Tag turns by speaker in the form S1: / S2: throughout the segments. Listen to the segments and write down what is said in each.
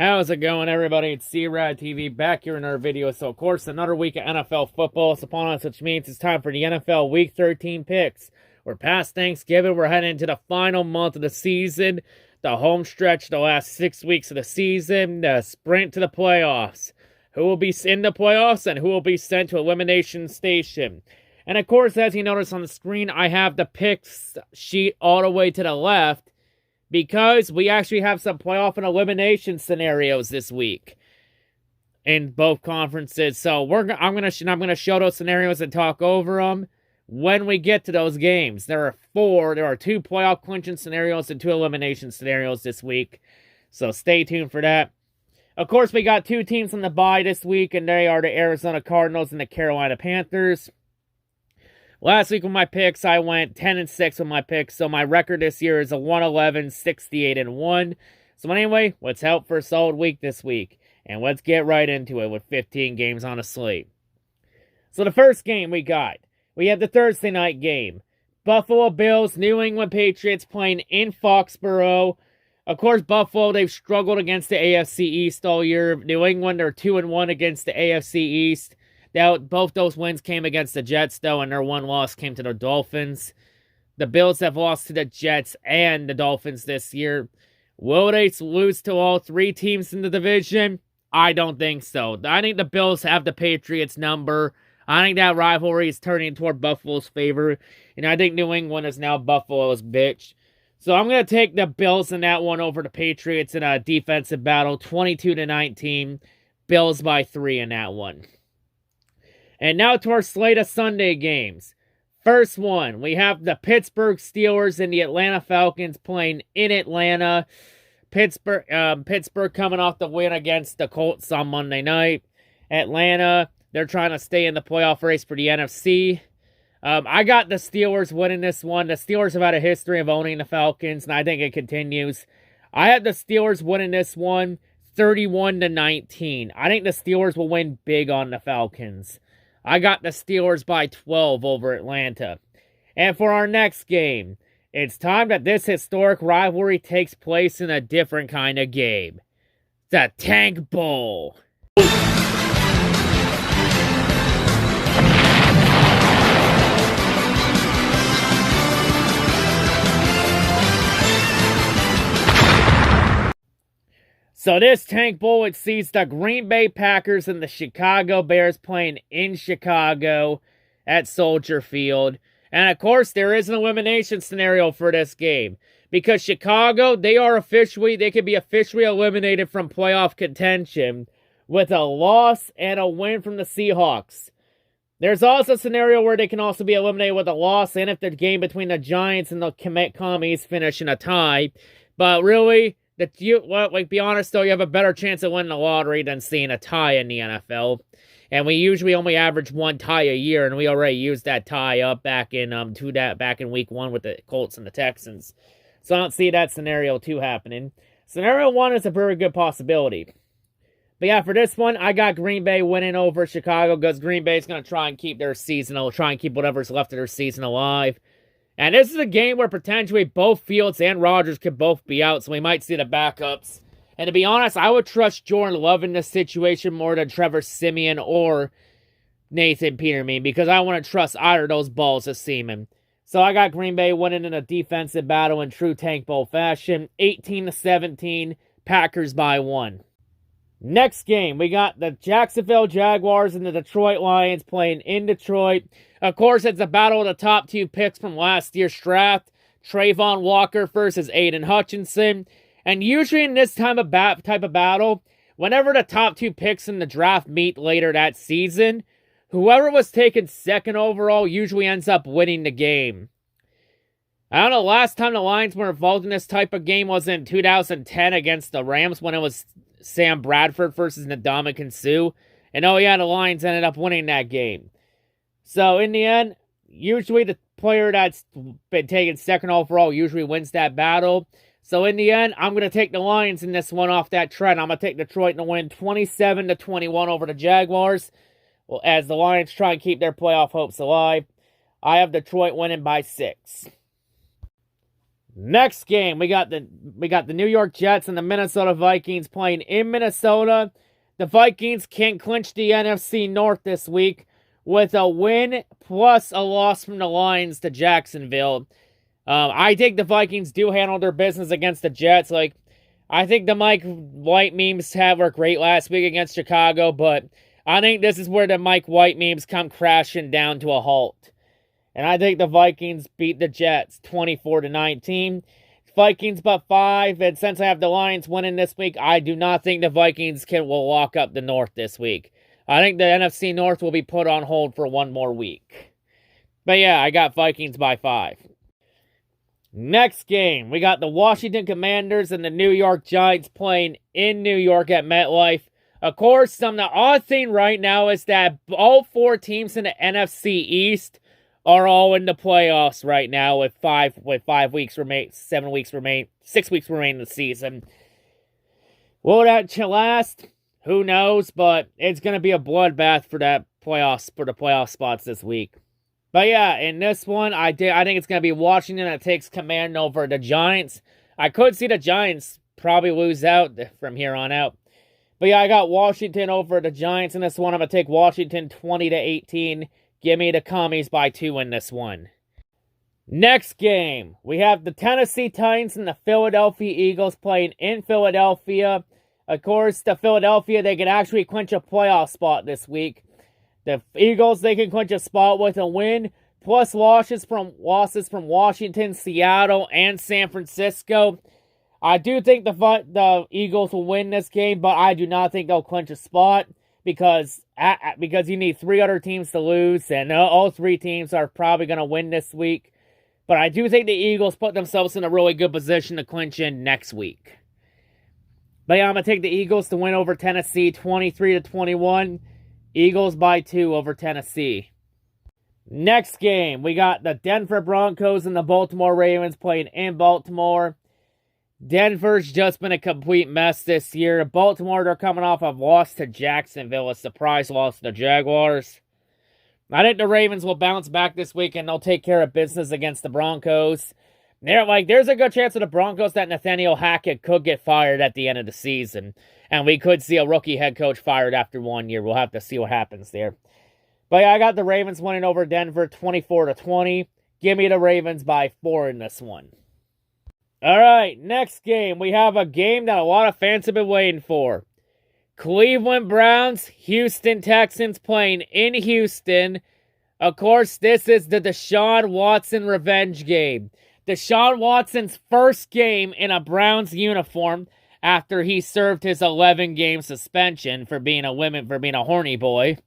S1: How's it going, everybody? It's C-RadTV back here in our video. So, of course, another week of NFL football is upon us, which means it's time for the NFL Week 13 picks. We're past Thanksgiving. We're heading into the final month of the season, the home stretch, the last 6 weeks of the season, the sprint to the playoffs. Who will be in the playoffs and who will be sent to elimination station. And, of course, as you notice on the screen, I have the picks sheet all the way to the left, because we actually have some playoff and elimination scenarios this week in both conferences. So I'm gonna show those scenarios and talk over them when we get to those games. There are two playoff clinching scenarios and two elimination scenarios this week. So stay tuned for that. Of course, we got two teams on the bye this week, and they are the Arizona Cardinals and the Carolina Panthers. Last week with my picks, I went 10-6 with my picks, so my record this year is a 111, 68-1. So anyway, let's help for a solid week this week, and let's get right into it with 15 games on a slate. So the first game we have the Thursday night game. Buffalo Bills, New England Patriots playing in Foxborough. Of course, Buffalo, they've struggled against the AFC East all year. New England are 2-1 against the AFC East. Now, both those wins came against the Jets, though, and their one loss came to the Dolphins. The Bills have lost to the Jets and the Dolphins this year. Will they lose to all three teams in the division? I don't think so. I think the Bills have the Patriots number. I think that rivalry is turning toward Buffalo's favor. And I think New England is now Buffalo's bitch. So I'm going to take the Bills in that one over the Patriots in a defensive battle. 22-19. Bills by 3 in that one. And now to our slate of Sunday games. First one, we have the Pittsburgh Steelers and the Atlanta Falcons playing in Atlanta. Pittsburgh coming off the win against the Colts on Monday night. Atlanta, they're trying to stay in the playoff race for the NFC. I got the Steelers winning this one. The Steelers have had a history of owning the Falcons, and I think it continues. I had the Steelers winning this one 31-19. I think the Steelers will win big on the Falcons. I got the Steelers by 12 over Atlanta. And for our next game, it's time that this historic rivalry takes place in a different kind of game. The Tank Bowl. So this Tank Bowl, it sees the Green Bay Packers and the Chicago Bears playing in Chicago at Soldier Field. And of course, there is an elimination scenario for this game. Because Chicago, they could be officially eliminated from playoff contention with a loss and a win from the Seahawks. There's also a scenario where they can also be eliminated with a loss and if the game between the Giants and the Commies finish in a tie. But really, be honest though, you have a better chance of winning the lottery than seeing a tie in the NFL. And we usually only average one tie a year, and we already used that tie up back in week 1 with the Colts and the Texans. So I don't see that scenario 2 happening. Scenario 1 is a very good possibility. But yeah, for this one, I got Green Bay winning over Chicago because Green Bay is going to try and keep whatever's left of their season alive. And this is a game where potentially both Fields and Rodgers could both be out, so we might see the backups. And to be honest, I would trust Jordan Love in this situation more than Trevor Siemian or Nathan Peterman, because I want to trust either of those balls to Seaman. So I got Green Bay winning in a defensive battle in true Tank Bowl fashion. 18-17, Packers by 1. Next game, we got the Jacksonville Jaguars and the Detroit Lions playing in Detroit. Of course, it's a battle of the top 2 picks from last year's draft. Trayvon Walker versus Aiden Hutchinson. And usually in this type of battle, whenever the top 2 picks in the draft meet later that season, whoever was taken second overall usually ends up winning the game. I don't know, last time the Lions were involved in this type of game was in 2010 against the Rams when it was Sam Bradford versus Ndamukong Suh. And oh yeah, the Lions ended up winning that game. So in the end, usually the player that's been taken second overall usually wins that battle. So in the end, I'm going to take the Lions in this one off that trend. I'm going to take Detroit to win 27-21 over the Jaguars. Well, as the Lions try and keep their playoff hopes alive. I have Detroit winning by 6. Next game, we got the New York Jets and the Minnesota Vikings playing in Minnesota. The Vikings can clinch the NFC North this week with a win plus a loss from the Lions to Jacksonville. I think the Vikings do handle their business against the Jets. Like, I think the Mike White memes were great last week against Chicago, but I think this is where the Mike White memes come crashing down to a halt. And I think the Vikings beat the Jets 24-19. Vikings but 5, and since I have the Lions winning this week, I do not think the Vikings will lock up the North this week. I think the NFC North will be put on hold for one more week. But yeah, I got Vikings by 5. Next game, we got the Washington Commanders and the New York Giants playing in New York at MetLife. Of course, the odd thing right now is that all 4 teams in the NFC East are all in the playoffs right now with 5 weeks remain, 7 weeks remain, 6 weeks remain in the season. Will that last? Who knows? But it's gonna be a bloodbath for the playoff spots this week. But yeah, in this one, I think it's gonna be Washington that takes command over the Giants. I could see the Giants probably lose out from here on out. But yeah, I got Washington over the Giants in this one. I'm gonna take Washington 20-18. Give me the Commies by 2 in this one. Next game, we have the Tennessee Titans and the Philadelphia Eagles playing in Philadelphia. Of course, the Philadelphia, they can actually clinch a playoff spot this week. The Eagles, they can clinch a spot with a win, plus losses from Washington, Seattle, and San Francisco. I do think the Eagles will win this game, but I do not think they'll clinch a spot. Because you need 3 other teams to lose, and all 3 teams are probably going to win this week. But I do think the Eagles put themselves in a really good position to clinch in next week. But yeah, I'm going to take the Eagles to win over Tennessee 23-21. Eagles by 2 over Tennessee. Next game, we got the Denver Broncos and the Baltimore Ravens playing in Baltimore. Denver's just been a complete mess this year. Baltimore, they're coming off a loss to Jacksonville, a surprise loss to the Jaguars. I think the Ravens will bounce back this week and they'll take care of business against the Broncos. There's a good chance of the Broncos that Nathaniel Hackett could get fired at the end of the season. And we could see a rookie head coach fired after 1 year. We'll have to see what happens there. But yeah, I got the Ravens winning over Denver 24-20. Give me the Ravens by 4 in this one. All right, next game. We have a game that a lot of fans have been waiting for. Cleveland Browns, Houston Texans playing in Houston. Of course, this is the Deshaun Watson revenge game. Deshaun Watson's first game in a Browns uniform after he served his 11-game suspension for being a horny boy.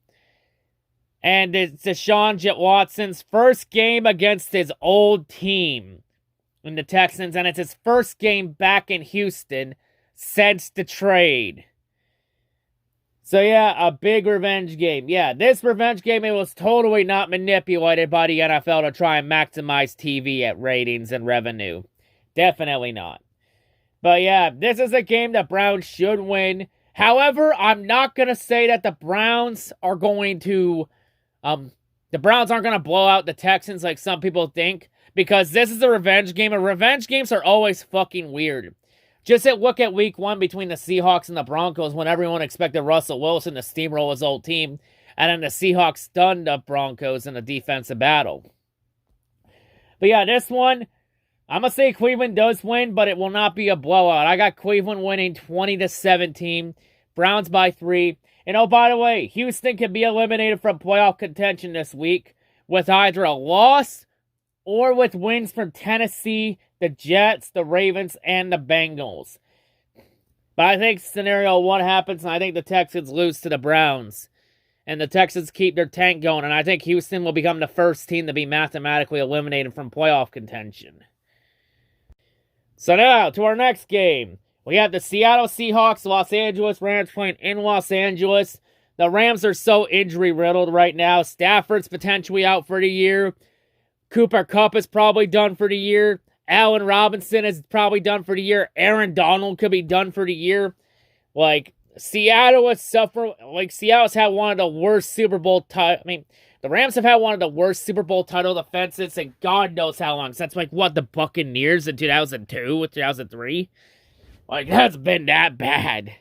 S1: And it's Deshaun Watson's first game against his old team in the Texans, and it's his first game back in Houston since the trade. So yeah, a big revenge game. Yeah, this revenge game, it was totally not manipulated by the NFL to try and maximize TV ratings and revenue. Definitely not. But yeah, this is a game that Browns should win. However, I'm not going to say that the Browns are going to... the Browns aren't going to blow out the Texans like some people think. Because this is a revenge game, and revenge games are always fucking weird. Just look at week 1 between the Seahawks and the Broncos when everyone expected Russell Wilson to steamroll his old team, and then the Seahawks stunned the Broncos in a defensive battle. But yeah, this one, I'm going to say Cleveland does win, but it will not be a blowout. I got Cleveland winning 20-17, Browns by 3. And oh, by the way, Houston can be eliminated from playoff contention this week with either a loss or with wins from Tennessee, the Jets, the Ravens, and the Bengals. But I think scenario 1 happens, and I think the Texans lose to the Browns. And the Texans keep their tank going, and I think Houston will become the first team to be mathematically eliminated from playoff contention. So now, to our next game. We have the Seattle Seahawks, Los Angeles Rams playing in Los Angeles. The Rams are so injury-riddled right now. Stafford's potentially out for the year. Cooper Kupp is probably done for the year. Allen Robinson is probably done for the year. Aaron Donald could be done for the year. Seattle was suffering. Like, Seattle's had one of the worst Super Bowl the Rams have had one of the worst Super Bowl title defenses in God knows how long. Since, like, what, the Buccaneers in 2002 or 2003? Like, that's been that bad.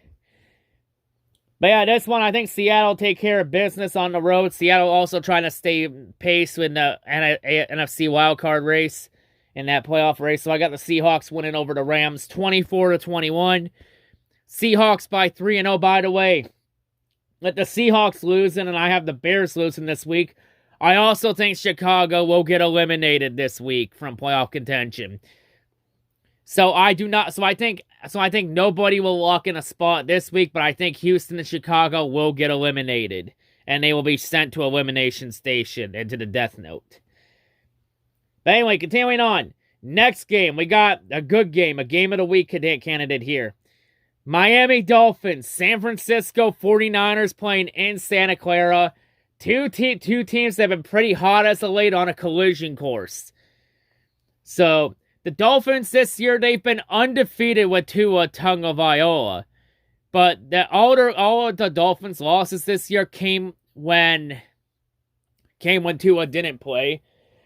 S1: But yeah, this one, I think Seattle take care of business on the road. Seattle also trying to stay pace with the NFC wildcard race in that playoff race. So I got the Seahawks winning over the Rams 24-21. Seahawks by 3. And oh, by the way, with the Seahawks losing and I have the Bears losing this week, I also think Chicago will get eliminated this week from playoff contention. So I think nobody will lock in a spot this week, but I think Houston and Chicago will get eliminated. And they will be sent to Elimination Station into the Death Note. But anyway, continuing on. Next game, we got a good game. A game of the week candidate here. Miami Dolphins, San Francisco 49ers playing in Santa Clara. Two teams that have been pretty hot as of late on a collision course. So, the Dolphins this year, they've been undefeated with Tua Tagovailoa. But all of the Dolphins' losses this year came when Tua didn't play.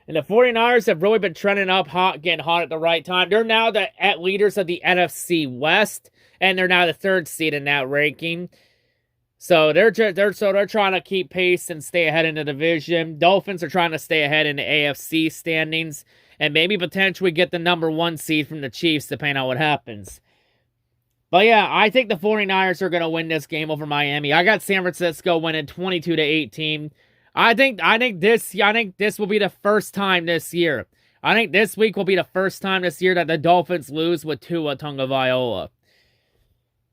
S1: And the 49ers have really been trending up hot, getting hot at the right time. They're now the leaders of the NFC West, and they're now the 3rd seed in that ranking. So they're trying to keep pace and stay ahead in the division. Dolphins are trying to stay ahead in the AFC standings. And maybe potentially get the number 1 seed from the Chiefs, depending on what happens. But yeah, I think the 49ers are going to win this game over Miami. I got San Francisco winning 22-18. I think this will be the first time this year. I think this week will be the first time this year that the Dolphins lose with Tua Tagovailoa.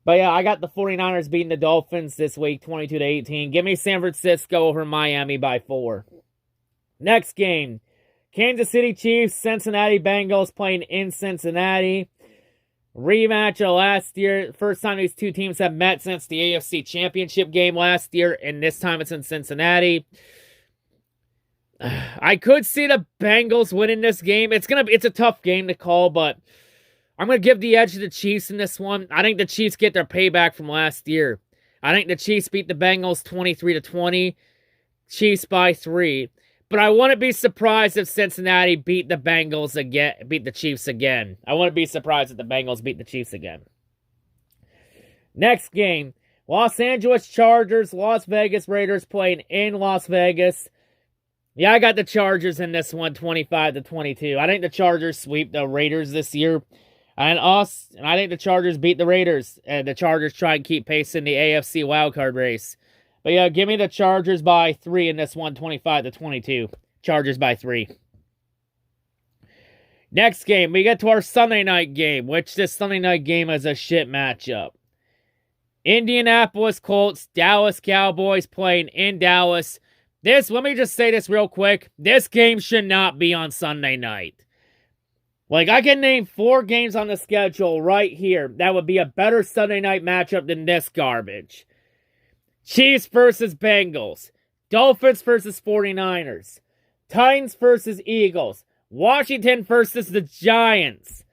S1: But yeah, I got the 49ers beating the Dolphins this week, 22-18. Give me San Francisco over Miami by 4. Next game. Kansas City Chiefs, Cincinnati Bengals playing in Cincinnati. Rematch of last year. First time these two teams have met since the AFC Championship game last year, and this time it's in Cincinnati. I could see the Bengals winning this game. It's a tough game to call, but I'm gonna give the edge to the Chiefs in this one. I think the Chiefs get their payback from last year. I think the Chiefs beat the Bengals 23-20. Chiefs by 3. But I wouldn't be surprised if Cincinnati beat the Chiefs again. I wouldn't be surprised if the Bengals beat the Chiefs again. Next game, Los Angeles Chargers, Las Vegas Raiders playing in Las Vegas. Yeah, I got the Chargers in this one, 25-22. I think the Chargers sweep the Raiders this year. And I think the Chargers beat the Raiders. And the Chargers try and keep pace in the AFC wildcard race. But yeah, give me the Chargers by 3 in this one, 25-22. Chargers by 3. Next game, we get to our Sunday night game, which this Sunday night game is a shit matchup. Indianapolis Colts, Dallas Cowboys playing in Dallas. Let me just say this real quick. This game should not be on Sunday night. Like, I can name 4 games on the schedule right here that would be a better Sunday night matchup than this garbage. Chiefs versus Bengals. Dolphins versus 49ers. Titans versus Eagles. Washington versus the Giants.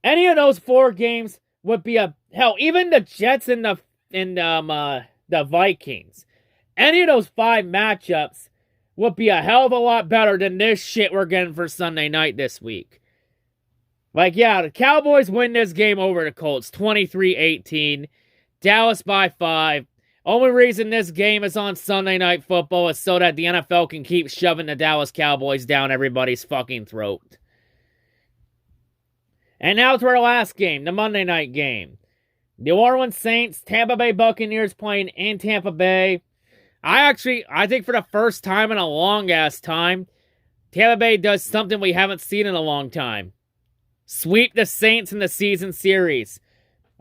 S1: Any of those 4 games would be hell, even the Jets and the Vikings. Any of those 5 matchups would be a hell of a lot better than this shit we're getting for Sunday night this week. Like, yeah, the Cowboys win this game over the Colts, 23-18. Dallas by 5. Only reason this game is on Sunday Night Football is so that the NFL can keep shoving the Dallas Cowboys down everybody's fucking throat. And now to our last game, the Monday night game. New Orleans Saints, Tampa Bay Buccaneers playing in Tampa Bay. I think for the first time in a long-ass time, Tampa Bay does something we haven't seen in a long time. Sweep the Saints in the season series.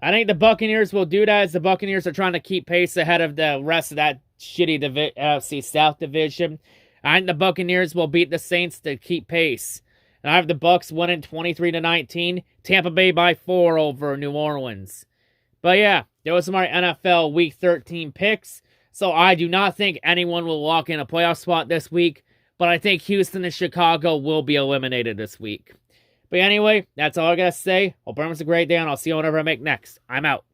S1: I think the Buccaneers will do that as the Buccaneers are trying to keep pace ahead of the rest of that shitty NFC South division. I think the Buccaneers will beat the Saints to keep pace. And I have the Bucs winning 23-19. Tampa Bay by 4 over New Orleans. But yeah, those are my NFL Week 13 picks. So I do not think anyone will lock in a playoff spot this week. But I think Houston and Chicago will be eliminated this week. But anyway, that's all I gotta say. Hope everyone's a great day, and I'll see you whenever I make next. I'm out.